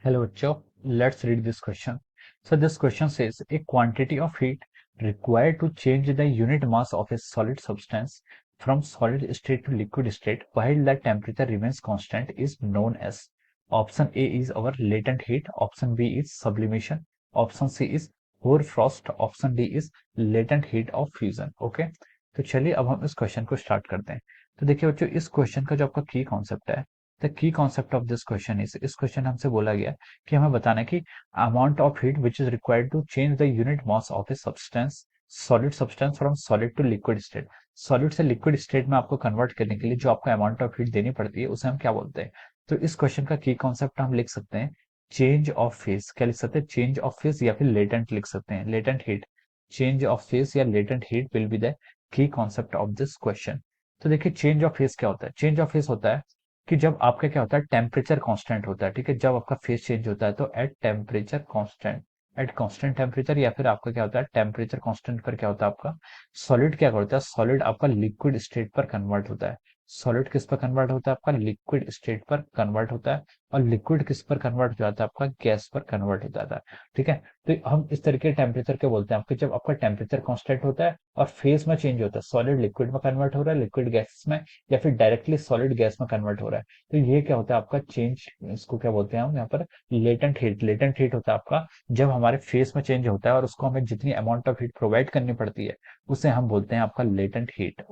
Hello, Joe. Let's read this question. So this question says a quantity of heat required to change the unit mass of a solid substance from solid state to liquid state while the temperature remains constant is known as. Option A is our latent heat. Option B is sublimation. Option C is hoarfrost. Option D is latent heat of fusion. Okay, तो चलिए अब हम इस question को start करते हैं। तो देखिए बच्चों, इस क्वेश्चन का जो आपका की कॉन्सेप्ट है, the key concept of this question इस क्वेश्चन हमसे बोला गया कि हमें बताना है कि amount of heat which is required to change the unit mass of a substance solid substance from solid to liquid state. Solid से लिक्विड स्टेट में आपको कन्वर्ट करने के लिए जो आपको अमाउंट ऑफ हीट देनी पड़ती है उसे हम क्या बोलते हैं। तो इस क्वेश्चन का की कॉन्सेप्ट हम लिख सकते हैं चेंज ऑफ फेस। क्या लिख सकते हैं? चेंज ऑफ फेस या फिर लेटेंट लिख सकते हैं, latent heat. Change of phase या latent heat will be the key concept of this question. तो देखिए चेंज ऑफ फेस क्या होता है। चेंज ऑफ फेस होता है कि जब आपका क्या होता है, टेम्परेचर कांस्टेंट होता है। ठीक है, जब आपका फेस चेंज होता है तो at temperature constant, at constant temperature या फिर आपका क्या होता है, टेम्परेचर कांस्टेंट पर क्या होता है आपका सॉलिड क्या करता है, सॉलिड आपका लिक्विड स्टेट पर कन्वर्ट होता है। सॉलिड किस पर कन्वर्ट होता है? आपका लिक्विड स्टेट पर कन्वर्ट होता है। और लिक्विड किस पर कन्वर्ट हो जाता है? आपका गैस पर कन्वर्ट हो जाता है। ठीक है, तो हम इस तरीके टेम्परेचर के बोलते हैं आपके, जब आपका टेम्परेचर कांस्टेंट होता है और फेस में चेंज होता है, सॉलिड लिक्विड में कन्वर्ट हो रहा है, लिक्विड गैस में, या फिर डायरेक्टली सॉलिड गैस में कन्वर्ट हो रहा है। तो ये क्या होता है आपका चेंज, इसको क्या बोलते हैं हम यहाँ पर, लेटेंट हीट। लेटेंट हीट होता है आपका जब हमारे फेस में चेंज होता है और उसको हमें जितनी अमाउंट ऑफ हीट प्रोवाइड करनी पड़ती है उसे हम बोलते हैं आपका लेटेंट हीट।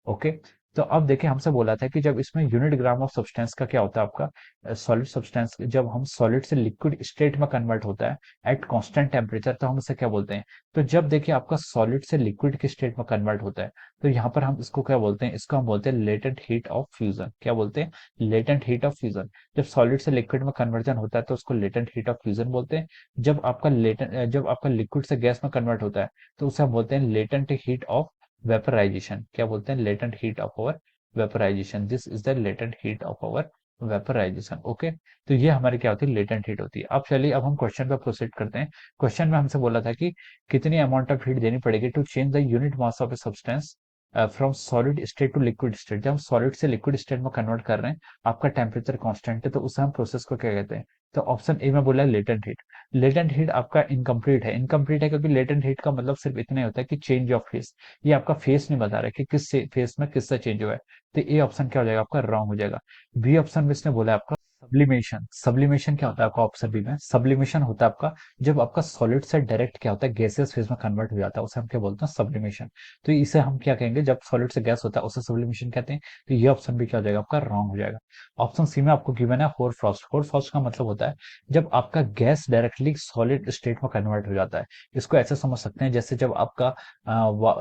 ओके, तो अब देखिए हमसे बोला था कि जब इसमें यूनिट ग्राम ऑफ सब्सटेंस का क्या होता है आपका सॉलिड सब्सटेंस, जब हम सॉलिड से लिक्विड स्टेट में कन्वर्ट होता है एट कांस्टेंट टेम्परेचर, तो हम इसे क्या बोलते हैं। तो जब देखिए आपका सॉलिड से लिक्विड के स्टेट में कन्वर्ट होता है तो यहाँ पर हम इसको क्या बोलते हैं, इसको हम बोलते हैं लेटेंट हीट ऑफ फ्यूजन। क्या बोलते हैं? Latent heat of fusion. जब सॉलिड से लिक्विड में कन्वर्जन होता है तो उसको लेटेंट हीट ऑफ फ्यूजन बोलते हैं। जब आपका लिक्विड से गैस में कन्वर्ट होता है तो उसे हम बोलते हैं लेटेंट हीट ऑफ वेपराइजेशन। क्या बोलते हैं? Latent heat of our vaporisation. This is the latent heat of our vaporisation. Okay, तो ये हमारी क्या होती है, लेटेंट हीट होती है। अब चलिए अब हम क्वेश्चन पे प्रोसीड करते हैं। क्वेश्चन में हमसे बोला था कि कितनी अमाउंट ऑफ हीट देनी पड़ेगी to change the unit mass of a substance from solid state to liquid state. जब हम सॉलिड से लिक्विड स्टेट में कन्वर्ट कर रहे हैं, आपका टेम्परेचर कांस्टेंट है, तो उस हम प्रोसेस को क्या कहते हैं। तो ऑप्शन ए में बोला है लेटेंट हीट। लेटेंट हीट आपका इनकम्प्लीट है। इनकम्प्लीट है क्योंकि लेटेंट हीट का मतलब सिर्फ इतना ही होता है कि चेंज ऑफ फेस। ये आपका फेस नहीं बता रहा है कि किस फेस में किससे चेंज हुआ है। तो ए ऑप्शन क्या हो जाएगा आपका, रॉन्ग हो जाएगा। बी ऑप्शन में इसने बोला है आपका सब्लिमेशन। सब्लिमेशन क्या होता है आपका, ऑप्शन बी में सब्लिमेशन होता है आपका जब आपका सॉलिड से डायरेक्ट क्या होता है, गैसियस फेज में कन्वर्ट हो जाता है, उसे हम क्या बोलते हैं, सब्लिमेशन। तो इसे हम क्या कहेंगे, जब सॉलिड से गैस होता है उसे सब्लिमेशन कहते हैं। तो ये ऑप्शन भी क्या हो जाएगा आपका, रॉन्ग हो जाएगा। ऑप्शन सी में आपको गिवन है होर फ्रॉस्ट। होर फ्रॉस्ट का मतलब होता है जब आपका गैस डायरेक्टली सॉलिड स्टेट में कन्वर्ट हो जाता है। इसको ऐसे समझ सकते हैं जैसे जब आपका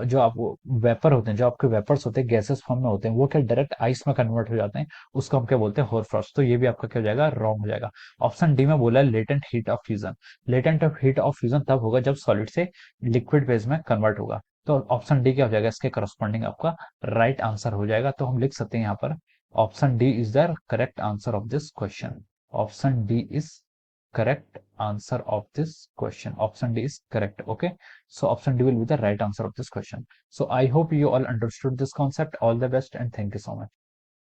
जो आप वेपर होते हैं, जो आपके वेपर्स होते हैं गैसेस फॉर्म में होते हैं, वो क्या डायरेक्ट आइस में कन्वर्ट हो जाते हैं, उसको हम क्या बोलते हैं, होर फ्रॉस्ट। तो ये भी आपका क्या हो जाएगा, रॉन्ग हो जाएगा। ऑप्शन डी में बोला है latent heat of fusion. Latent heat of fusion तब होगा जब सॉलिड से लिक्विड फेज में कन्वर्ट होगा। तो ऑप्शन डी क्या हो जाएगा, इसके करस्पॉन्डिंग आपका राइट आंसर हो जाएगा। तो हम लिख सकते हैं यहाँ पर option D is the correct answer of this question. Option D is correct answer of this question. Option D is correct. Okay, so option D will be the right answer of this question. So I hope you all understood this concept. All the best and thank you so much.